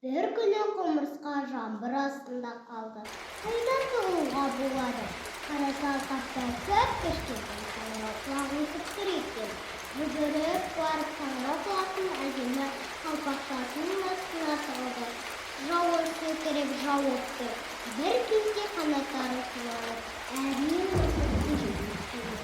Bir күні құмырсқа жаңбыр астында қалды. Қайдан тығылуға болады? Қараса алқапта кішкентай саңырау құлақ өсіп тұр екен. Жүгіріп барып саңырау құлақтың әдемі қалпақтарының астына тығылды. Жауы секіріп жауыпты. Bir кезде қанаттары қуарып, әрең ұшып көшеге келді.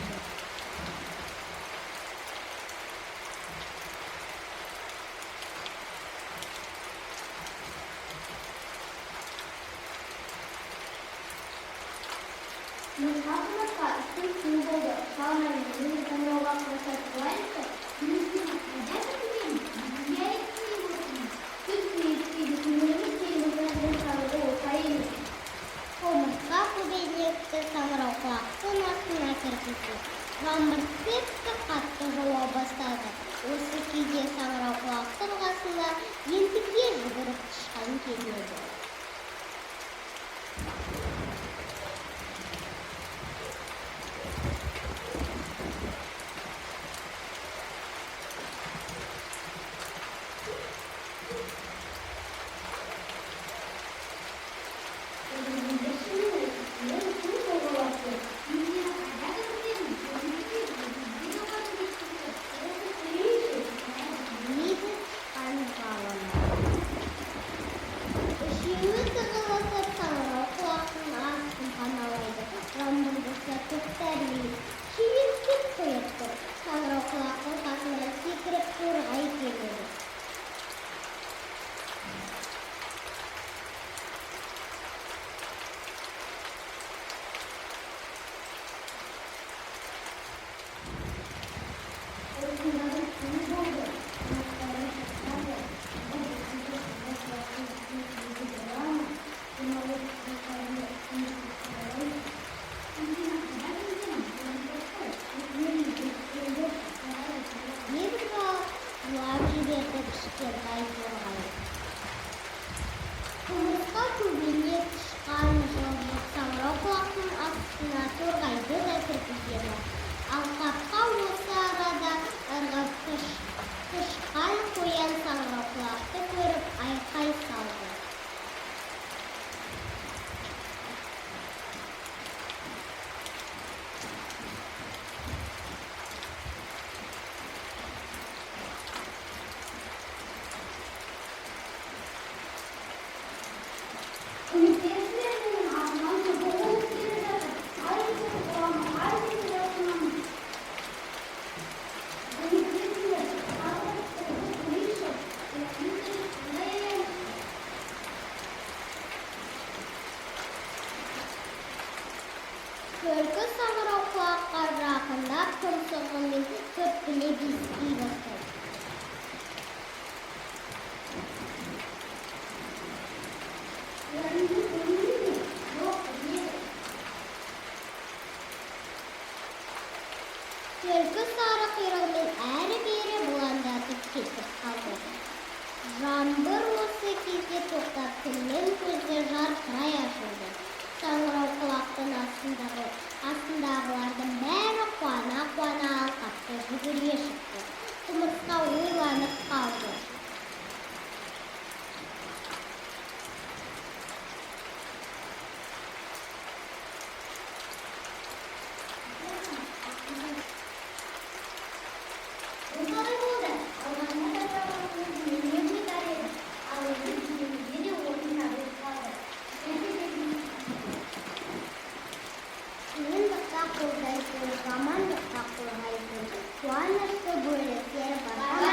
Құмырсқа үстін су болды. Шалынан өзі саңырауға қараса туайыншы. Өзінің қайда кеткен? Бізге айтпай отырмыз. Түс естиді күніміз теңіздің саңырауы опайын. Құмырсқа көбейлекті саңырау құлақтың астына кіргізді. Жаңбыр тіпті қатты жауа бастады. Осы кезде саңырау құлақтың қасына ентіге жүгіріп тышқан келеді. Үшеуі тығылысып саңырау құлақтың астын паналайды. Жаңбырды тоқтарымен шүйіркеп қойып тұр. Саңырау құлақтың қасына секіріп торғай келеді. Осындағы күн болды. Қанаттары шыққанды. Кішкентай торғай. Құмырсқа көбелек тышқан жылжып саңырау құлақтың астына торғайды да кіргізеді. Алқапқа осы арада ырғып тышқан қоян саңырау құлақты көріп айқай салды. Түлкі саңырау құлаққа жақындап тұмсығымен түрткілеп иіскей бастады. Түлкі сары құйрығымен әрі-бері бұлаңдатып кетіп қалды. Жаңбыр осы кезде тоқтап, күннің көзі жарқырай ашылды. Саңырау құлақтың астындағылардың бәрі қуана-қуана алқапқа жүгіре шықты. Құмырсқа ойланып қалды. так қорғайтын, жамандыққа қорғайтын, қуанышты бөлек серпатар